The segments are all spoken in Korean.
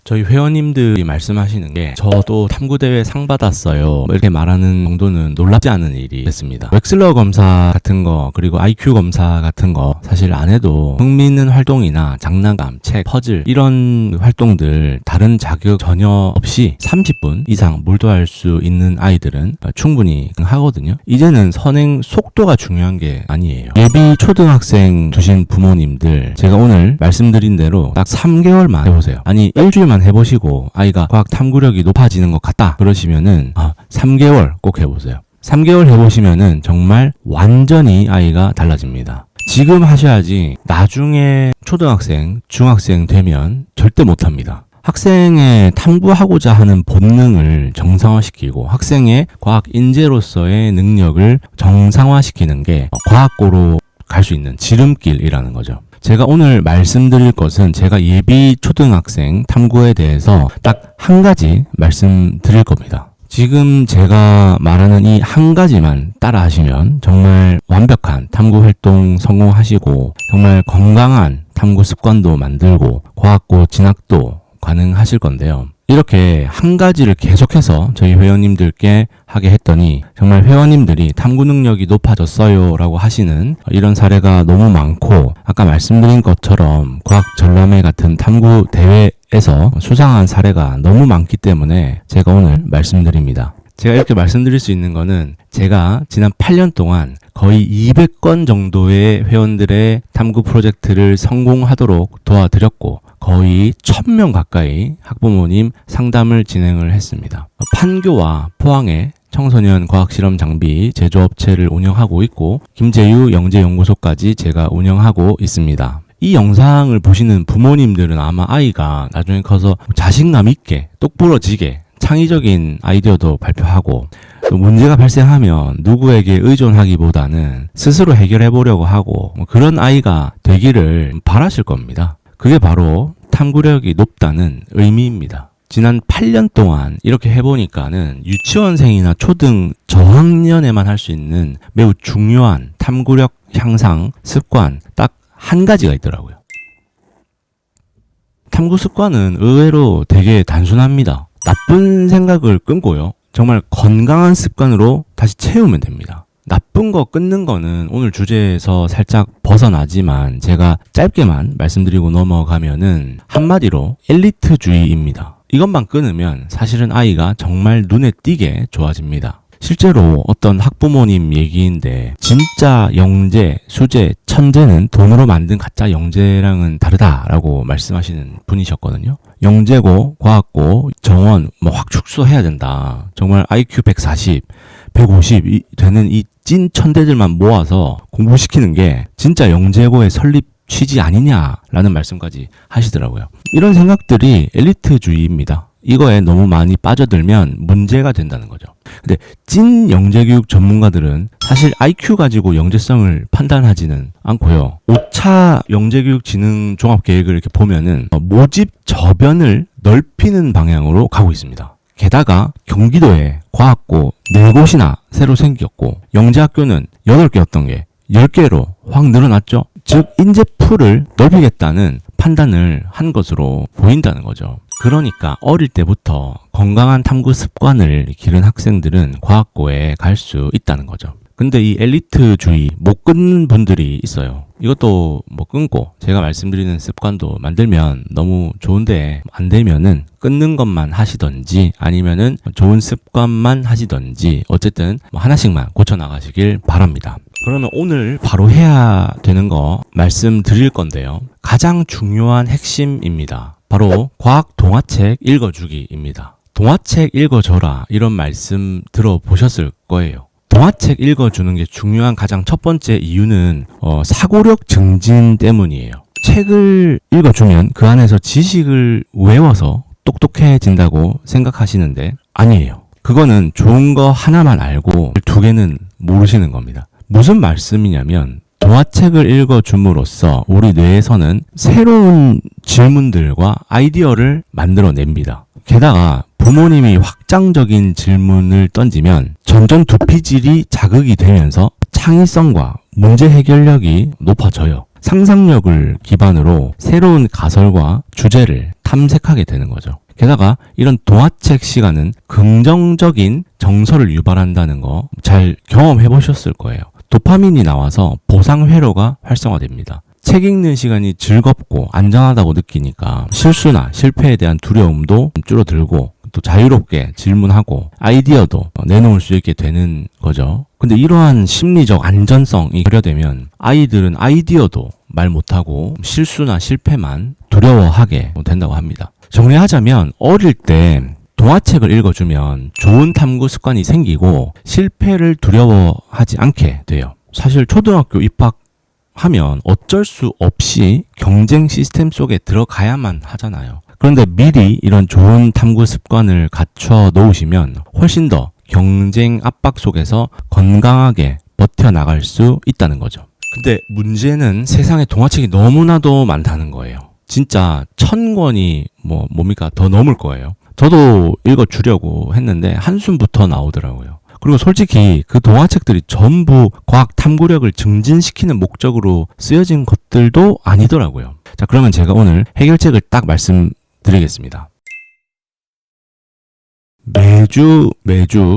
저희 회원님들이 말씀하시는 게 저도 탐구대회 상 받았어요 이렇게 말하는 정도는 놀랍지 않은 일이 됐습니다. 웩슬러 검사 같은 거 그리고 IQ 검사 같은 거 사실 안 해도 흥미있는 활동이나 장난감, 책, 퍼즐 이런 활동들 다른 자격 전혀 없이 30분 이상 몰두할 수 있는 아이들은 충분히 하거든요. 이제는 선행 속도가 중요한 게 아니에요. 예비 초등학생 두신 부모님들 제가 오늘 말씀드린 대로 딱 3개월만 해보세요. 아니 일주일만 해보시고 아이가 과학 탐구력이 높아지는 것 같다 그러시면은 3개월 꼭 해보세요. 3개월 해보시면은 정말 완전히 아이가 달라집니다. 지금 하셔야지 나중에 초등학생, 중학생 되면 절대 못합니다. 학생의 탐구하고자 하는 본능을 정상화시키고 학생의 과학 인재로서의 능력을 정상화시키는 게 과학고로 갈 수 있는 지름길이라는 거죠. 제가 오늘 말씀드릴 것은 제가 예비 초등학생 탐구에 대해서 딱 한 가지 말씀드릴 겁니다. 지금 제가 말하는 이 한 가지만 따라 하시면 정말 완벽한 탐구 활동 성공하시고 정말 건강한 탐구 습관도 만들고 과학고 진학도 가능하실 건데요. 이렇게 한 가지를 계속해서 저희 회원님들께 하게 했더니 정말 회원님들이 탐구 능력이 높아졌어요 라고 하시는 이런 사례가 너무 많고 아까 말씀드린 것처럼 과학 전람회 같은 탐구 대회에서 수상한 사례가 너무 많기 때문에 제가 오늘 말씀드립니다. 제가 이렇게 말씀드릴 수 있는 거는 제가 지난 8년 동안 거의 200건 정도의 회원들의 탐구 프로젝트를 성공하도록 도와드렸고 거의 1000명 가까이 학부모님 상담을 진행을 했습니다. 판교와 포항에 청소년 과학실험 장비 제조업체를 운영하고 있고 김재유 영재연구소까지 제가 운영하고 있습니다. 이 영상을 보시는 부모님들은 아마 아이가 나중에 커서 자신감 있게 똑부러지게 창의적인 아이디어도 발표하고 또 문제가 발생하면 누구에게 의존하기보다는 스스로 해결해 보려고 하고 그런 아이가 되기를 바라실 겁니다. 그게 바로 탐구력이 높다는 의미입니다. 지난 8년 동안 이렇게 해보니까는 유치원생이나 초등 저학년에만 할 수 있는 매우 중요한 탐구력 향상 습관 딱 한 가지가 있더라고요. 탐구 습관은 의외로 되게 단순합니다. 나쁜 생각을 끊고요. 정말 건강한 습관으로 다시 채우면 됩니다. 나쁜 거 끊는 거는 오늘 주제에서 살짝 벗어나지만 제가 짧게만 말씀드리고 넘어가면은 한마디로 엘리트주의입니다. 이것만 끊으면 사실은 아이가 정말 눈에 띄게 좋아집니다. 실제로 어떤 학부모님 얘기인데 진짜 영재, 수재, 천재는 돈으로 만든 가짜 영재랑은 다르다라고 말씀하시는 분이셨거든요. 영재고, 과학고, 정원 확 축소해야 된다. 정말 IQ 140, 150 되는 이 찐 천재들만 모아서 공부시키는 게 진짜 영재고의 설립 취지 아니냐라는 말씀까지 하시더라고요. 이런 생각들이 엘리트주의입니다. 이거에 너무 많이 빠져들면 문제가 된다는 거죠. 근데 찐 영재교육 전문가들은 사실 IQ 가지고 영재성을 판단하지는 않고요. 5차 영재교육 진흥 종합계획을 이렇게 보면은 모집 저변을 넓히는 방향으로 가고 있습니다. 게다가 경기도에 과학고 4곳이나 새로 생겼고 영재학교는 8개였던 게 10개로 확 늘어났죠. 즉 인재풀을 넓히겠다는 판단을 한 것으로 보인다는 거죠. 그러니까 어릴 때부터 건강한 탐구 습관을 기른 학생들은 과학고에 갈 수 있다는 거죠. 근데 이 엘리트주의 못 끊는 분들이 있어요. 이것도 끊고 제가 말씀드리는 습관도 만들면 너무 좋은데 안 되면은 끊는 것만 하시던지 아니면은 좋은 습관만 하시던지 어쨌든 하나씩만 고쳐 나가시길 바랍니다. 그러면 오늘 바로 해야 되는 거 말씀드릴 건데요. 가장 중요한 핵심입니다. 바로 과학 동화책 읽어주기입니다. 동화책 읽어줘라 이런 말씀 들어보셨을 거예요. 동화책 읽어주는 게 중요한 가장 첫 번째 이유는 사고력 증진 때문이에요. 책을 읽어주면 그 안에서 지식을 외워서 똑똑해진다고 생각하시는데 아니에요. 그거는 좋은 거 하나만 알고 2개는 모르시는 겁니다. 무슨 말씀이냐면 동화책을 읽어줌으로써 우리 뇌에서는 새로운 질문들과 아이디어를 만들어냅니다. 게다가 부모님이 확장적인 질문을 던지면 점점 두피질이 자극이 되면서 창의성과 문제 해결력이 높아져요. 상상력을 기반으로 새로운 가설과 주제를 탐색하게 되는 거죠. 게다가 이런 동화책 시간은 긍정적인 정서를 유발한다는 거 잘 경험해 보셨을 거예요. 도파민이 나와서 보상 회로가 활성화됩니다. 책 읽는 시간이 즐겁고 안전하다고 느끼니까 실수나 실패에 대한 두려움도 줄어들고 또 자유롭게 질문하고 아이디어도 내놓을 수 있게 되는 거죠. 근데 이러한 심리적 안전성이 결여되면 아이들은 아이디어도 말 못하고 실수나 실패만 두려워하게 된다고 합니다. 정리하자면 어릴 때 동화책을 읽어주면 좋은 탐구 습관이 생기고 실패를 두려워하지 않게 돼요. 사실 초등학교 입학하면 어쩔 수 없이 경쟁 시스템 속에 들어가야만 하잖아요. 그런데 미리 이런 좋은 탐구 습관을 갖춰 놓으시면 훨씬 더 경쟁 압박 속에서 건강하게 버텨나갈 수 있다는 거죠. 근데 문제는 세상에 동화책이 너무나도 많다는 거예요. 진짜 1000권이 뭡니까? 더 넘을 거예요. 저도 읽어주려고 했는데 한숨부터 나오더라고요. 그리고 솔직히 그 동화책들이 전부 과학 탐구력을 증진시키는 목적으로 쓰여진 것들도 아니더라고요. 자, 그러면 제가 오늘 해결책을 딱 말씀드리겠습니다. 매주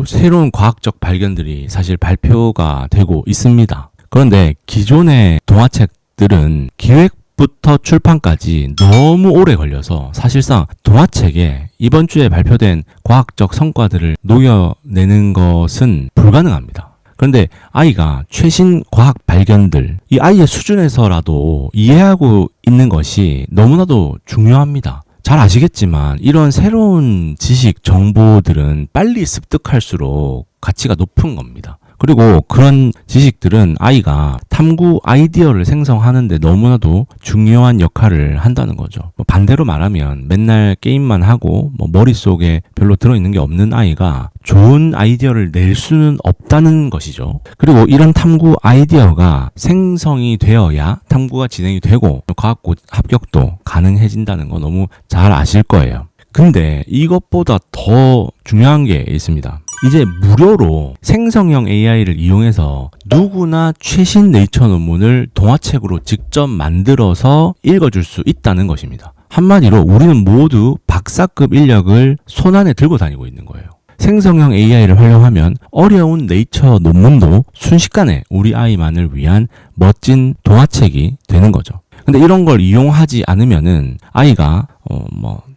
새로운 과학적 발견들이 사실 발표가 되고 있습니다. 그런데 기존의 동화책들은 기획부터 출판까지 너무 오래 걸려서 사실상 동화책에 이번 주에 발표된 과학적 성과들을 녹여내는 것은 불가능합니다. 그런데 아이가 최신 과학 발견들, 이 아이의 수준에서라도 이해하고 있는 것이 너무나도 중요합니다. 잘 아시겠지만 이런 새로운 지식, 정보들은 빨리 습득할수록 가치가 높은 겁니다. 그리고 그런 지식들은 아이가 탐구 아이디어를 생성하는데 너무나도 중요한 역할을 한다는 거죠. 반대로 말하면 맨날 게임만 하고 머릿속에 별로 들어있는 게 없는 아이가 좋은 아이디어를 낼 수는 없다는 것이죠. 그리고 이런 탐구 아이디어가 생성이 되어야 탐구가 진행이 되고 과학고 합격도 가능해진다는 거 너무 잘 아실 거예요. 근데 이것보다 더 중요한 게 있습니다. 이제 무료로 생성형 AI를 이용해서 누구나 최신 네이처 논문을 동화책으로 직접 만들어서 읽어줄 수 있다는 것입니다. 한마디로 우리는 모두 박사급 인력을 손안에 들고 다니고 있는 거예요. 생성형 AI를 활용하면 어려운 네이처 논문도 순식간에 우리 아이만을 위한 멋진 동화책이 되는 거죠. 근데 이런 걸 이용하지 않으면은 아이가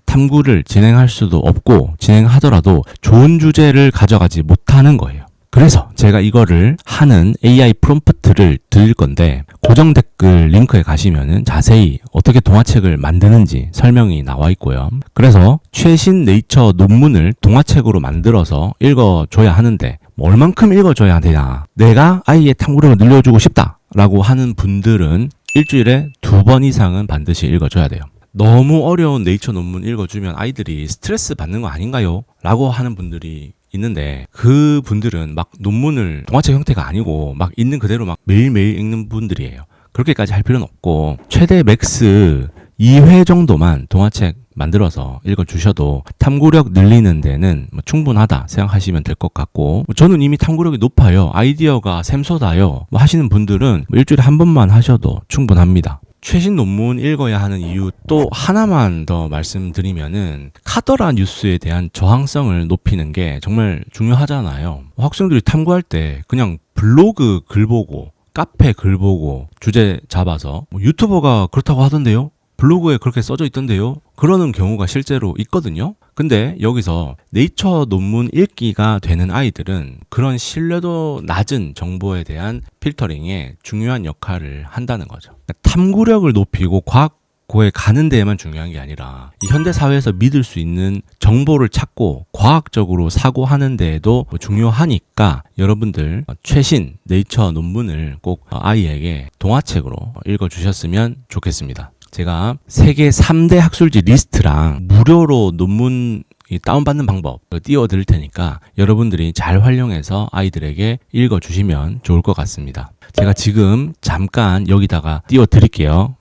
탐구를 진행할 수도 없고 진행하더라도 좋은 주제를 가져가지 못하는 거예요. 그래서 제가 이거를 하는 AI 프롬프트를 드릴 건데 고정 댓글 링크에 가시면은 자세히 어떻게 동화책을 만드는지 설명이 나와 있고요. 그래서 최신 네이처 논문을 동화책으로 만들어서 읽어줘야 하는데 얼만큼 읽어줘야 되냐, 내가 아이의 탐구력을 늘려주고 싶다라고 하는 분들은 일주일에 2번 이상은 반드시 읽어줘야 돼요. 너무 어려운 네이처 논문 읽어주면 아이들이 스트레스 받는 거 아닌가요? 라고 하는 분들이 있는데 그 분들은 막 논문을 동화책 형태가 아니고 막 있는 그대로 막 매일매일 읽는 분들이에요. 그렇게까지 할 필요는 없고 최대 맥스 2회 정도만 동화책 만들어서 읽어주셔도 탐구력 늘리는 데는 충분하다 생각하시면 될 것 같고, 저는 이미 탐구력이 높아요, 아이디어가 샘솟아요 하시는 분들은 일주일에 한 번만 하셔도 충분합니다. 최신 논문 읽어야 하는 이유 또 하나만 더 말씀드리면은 카더라 뉴스에 대한 저항성을 높이는 게 정말 중요하잖아요. 학생들이 탐구할 때 그냥 블로그 글 보고 카페 글 보고 주제 잡아서 유튜버가 그렇다고 하던데요? 블로그에 그렇게 써져 있던데요? 그러는 경우가 실제로 있거든요. 근데 여기서 네이처 논문 읽기가 되는 아이들은 그런 신뢰도 낮은 정보에 대한 필터링에 중요한 역할을 한다는 거죠. 그러니까 탐구력을 높이고 과학고에 가는 데에만 중요한 게 아니라 이 현대 사회에서 믿을 수 있는 정보를 찾고 과학적으로 사고하는 데에도 중요하니까 여러분들 최신 네이처 논문을 꼭 아이에게 동화책으로 읽어주셨으면 좋겠습니다. 제가 세계 3대 학술지 리스트랑 무료로 논문 다운받는 방법 띄워드릴 테니까 여러분들이 잘 활용해서 아이들에게 읽어주시면 좋을 것 같습니다. 제가 지금 잠깐 여기다가 띄워드릴게요.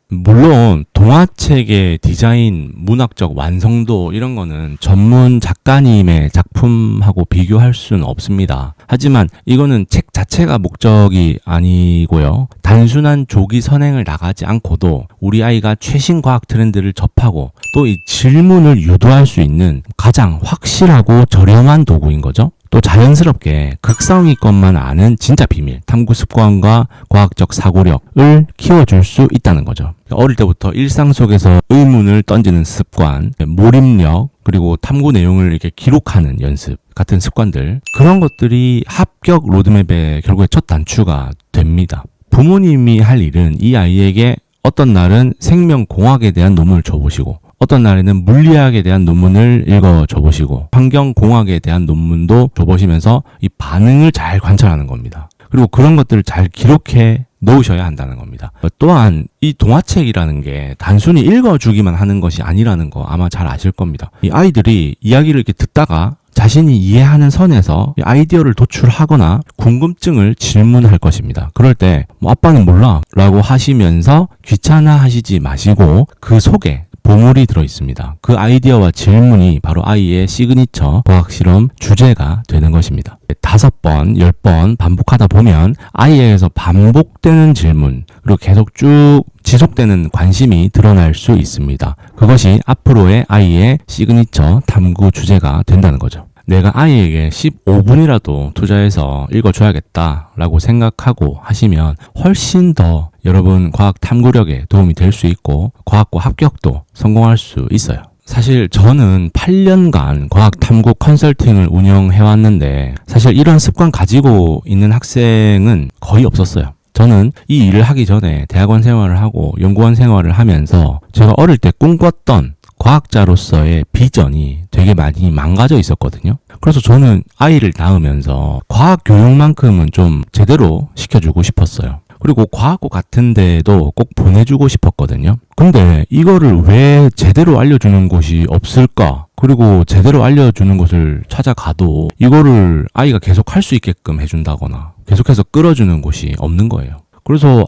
물론 동화책의 디자인, 문학적 완성도 이런 거는 전문 작가님의 작품하고 비교할 수는 없습니다. 하지만 이거는 책 자체가 목적이 아니고요. 단순한 조기 선행을 나가지 않고도 우리 아이가 최신 과학 트렌드를 접하고 또 이 질문을 유도할 수 있는 가장 확실하고 저렴한 도구인 거죠. 또 자연스럽게 극상위권만 아는 진짜 비밀, 탐구 습관과 과학적 사고력을 키워줄 수 있다는 거죠. 어릴 때부터 일상 속에서 의문을 던지는 습관, 몰입력, 그리고 탐구 내용을 이렇게 기록하는 연습 같은 습관들, 그런 것들이 합격 로드맵의 결국에 첫 단추가 됩니다. 부모님이 할 일은 이 아이에게 어떤 날은 생명공학에 대한 논문을 줘보시고 어떤 날에는 물리학에 대한 논문을 읽어줘보시고 환경공학에 대한 논문도 줘보시면서 이 반응을 잘 관찰하는 겁니다. 그리고 그런 것들을 잘 기록해 놓으셔야 한다는 겁니다. 또한 이 동화책이라는 게 단순히 읽어주기만 하는 것이 아니라는 거 아마 잘 아실 겁니다. 이 아이들이 이야기를 이렇게 듣다가 자신이 이해하는 선에서 아이디어를 도출하거나 궁금증을 질문할 것입니다. 그럴 때 아빠는 몰라 라고 하시면서 귀찮아 하시지 마시고 그 속에 보물이 들어있습니다. 그 아이디어와 질문이 바로 아이의 시그니처 과학실험 주제가 되는 것입니다. 5번, 10번 반복하다 보면 아이에게서 반복되는 질문, 그리고 계속 쭉 지속되는 관심이 드러날 수 있습니다. 그것이 앞으로의 아이의 시그니처 탐구 주제가 된다는 거죠. 내가 아이에게 15분이라도 투자해서 읽어줘야겠다라고 생각하고 하시면 훨씬 더 여러분 과학 탐구력에 도움이 될 수 있고 과학고 합격도 성공할 수 있어요. 사실 저는 8년간 과학 탐구 컨설팅을 운영해왔는데 사실 이런 습관 가지고 있는 학생은 거의 없었어요. 저는 이 일을 하기 전에 대학원 생활을 하고 연구원 생활을 하면서 제가 어릴 때 꿈꿨던 과학자로서의 비전이 되게 많이 망가져 있었거든요. 그래서 저는 아이를 낳으면서 과학 교육만큼은 좀 제대로 시켜주고 싶었어요. 그리고 과학고 같은 데에도 꼭 보내주고 싶었거든요. 근데 이거를 왜 제대로 알려주는 곳이 없을까? 그리고 제대로 알려주는 곳을 찾아가도 이거를 아이가 계속 할 수 있게끔 해준다거나 계속해서 끌어주는 곳이 없는 거예요. 그래서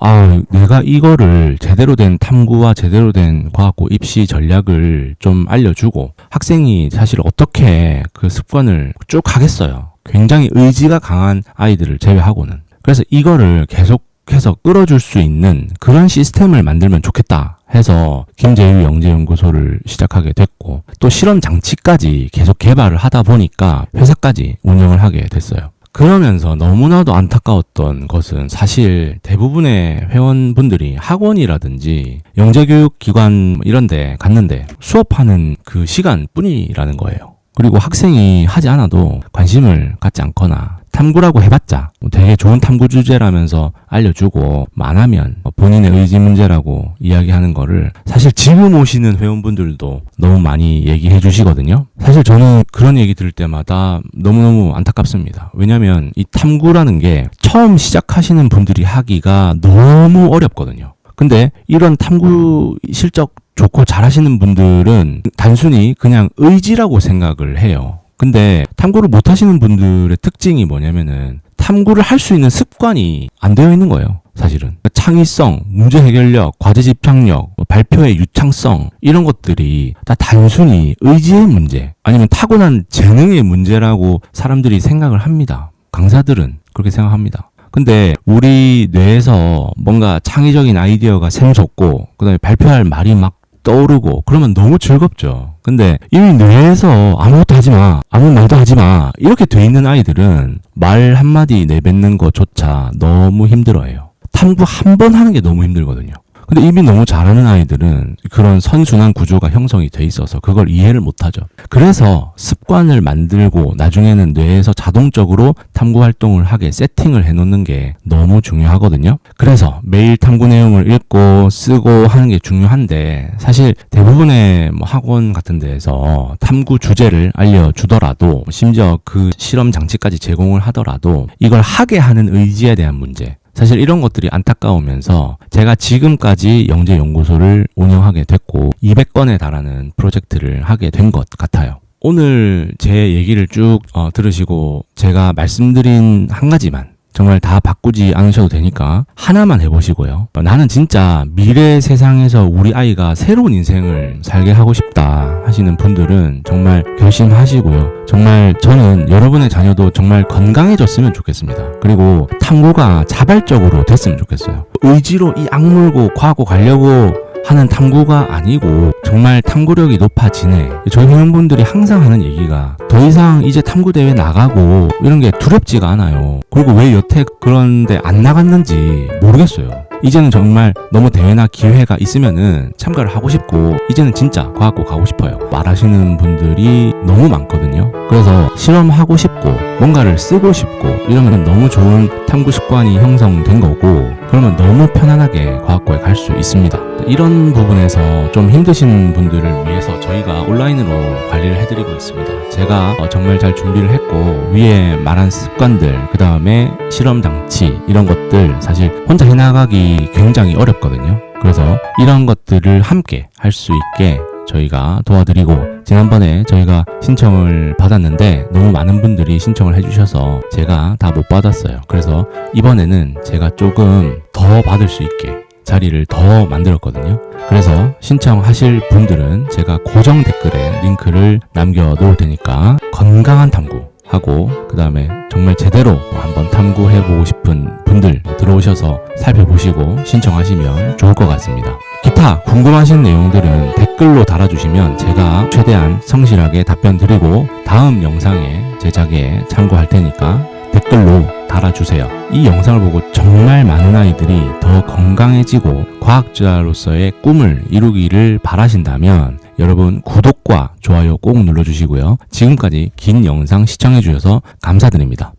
내가 이거를 제대로 된 탐구와 제대로 된 과학고 입시 전략을 좀 알려주고 학생이 사실 어떻게 그 습관을 쭉 하겠어요. 굉장히 의지가 강한 아이들을 제외하고는. 그래서 이거를 계속해서 끌어줄 수 있는 그런 시스템을 만들면 좋겠다 해서 김재유 영재연구소를 시작하게 됐고 또 실험 장치까지 계속 개발을 하다 보니까 회사까지 운영을 하게 됐어요. 그러면서 너무나도 안타까웠던 것은 사실 대부분의 회원분들이 학원이라든지 영재교육기관 이런 데 갔는데 수업하는 그 시간뿐이라는 거예요. 그리고 학생이 하지 않아도 관심을 갖지 않거나 탐구라고 해봤자 되게 좋은 탐구 주제라면서 알려주고 안 하면 본인의 의지 문제라고 이야기하는 거를 사실 지금 오시는 회원분들도 너무 많이 얘기해 주시거든요. 사실 저는 그런 얘기 들을 때마다 너무너무 안타깝습니다. 왜냐면 이 탐구라는 게 처음 시작하시는 분들이 하기가 너무 어렵거든요. 근데 이런 탐구 실적 좋고 잘하시는 분들은 단순히 그냥 의지라고 생각을 해요. 근데 탐구를 못 하시는 분들의 특징이 뭐냐면은 탐구를 할 수 있는 습관이 안 되어 있는 거예요. 사실은 창의성, 문제 해결력, 과제 집착력, 발표의 유창성 이런 것들이 다 단순히 의지의 문제 아니면 타고난 재능의 문제라고 사람들이 생각을 합니다. 강사들은 그렇게 생각합니다. 근데 우리 뇌에서 뭔가 창의적인 아이디어가 샘솟고 그다음에 발표할 말이 막 떠오르고 그러면 너무 즐겁죠. 근데 이미 뇌에서 아무것도 하지 마, 아무 말도 하지 마 이렇게 돼 있는 아이들은 말 한마디 내뱉는 것조차 너무 힘들어해요. 탐구 한 번 하는 게 너무 힘들거든요. 근데 이미 너무 잘하는 아이들은 그런 선순환 구조가 형성이 돼 있어서 그걸 이해를 못하죠. 그래서 습관을 만들고 나중에는 뇌에서 자동적으로 탐구 활동을 하게 세팅을 해놓는 게 너무 중요하거든요. 그래서 매일 탐구 내용을 읽고 쓰고 하는 게 중요한데 사실 대부분의 학원 같은 데에서 탐구 주제를 알려주더라도 심지어 그 실험 장치까지 제공을 하더라도 이걸 하게 하는 의지에 대한 문제 사실 이런 것들이 안타까우면서 제가 지금까지 영재연구소를 운영하게 됐고 200건에 달하는 프로젝트를 하게 된 것 같아요. 오늘 제 얘기를 쭉 들으시고 제가 말씀드린 한 가지만 정말 다 바꾸지 않으셔도 되니까 하나만 해보시고요. 나는 진짜 미래 세상에서 우리 아이가 새로운 인생을 살게 하고 싶다 하시는 분들은 정말 결심하시고요. 정말 저는 여러분의 자녀도 정말 건강해졌으면 좋겠습니다. 그리고 탐구가 자발적으로 됐으면 좋겠어요. 의지로 이 악물고 과학고 가려고 하는 탐구가 아니고 정말 탐구력이 높아지네. 저희 회원분들이 항상 하는 얘기가 더 이상 이제 탐구대회 나가고 이런 게 두렵지가 않아요. 그리고 왜 여태 그런데 안 나갔는지 모르겠어요. 이제는 정말 너무 대회나 기회가 있으면은 참가를 하고 싶고 이제는 진짜 과학고 가고 싶어요 말하시는 분들이 너무 많거든요. 그래서 실험하고 싶고 뭔가를 쓰고 싶고 이러면 너무 좋은 탐구 습관이 형성된 거고 그러면 너무 편안하게 과학고에 갈 수 있습니다. 이런 부분에서 좀 힘드신 분들을 위해서 저희가 온라인으로 관리를 해드리고 있습니다. 제가 정말 잘 준비를 했고 위에 말한 습관들 그 다음에 실험 장치 이런 것들 사실 혼자 해나가기 굉장히 어렵거든요. 그래서 이런 것들을 함께 할 수 있게 저희가 도와드리고 지난번에 저희가 신청을 받았는데 너무 많은 분들이 신청을 해주셔서 제가 다 못 받았어요. 그래서 이번에는 제가 조금 더 받을 수 있게 자리를 더 만들었거든요. 그래서 신청하실 분들은 제가 고정 댓글에 링크를 남겨 놓을 테니까 건강한 탐구 하고 그 다음에 정말 제대로 한번 탐구해보고 싶은 분들 들어오셔서 살펴보시고 신청하시면 좋을 것 같습니다. 기타 궁금하신 내용들은 댓글로 달아주시면 제가 최대한 성실하게 답변 드리고 다음 영상의 제작에 참고할 테니까 댓글로 달아주세요. 이 영상을 보고 정말 많은 아이들이 더 건강해지고 과학자로서의 꿈을 이루기를 바라신다면 여러분 구독과 좋아요 꼭 눌러주시고요. 지금까지 긴 영상 시청해주셔서 감사드립니다.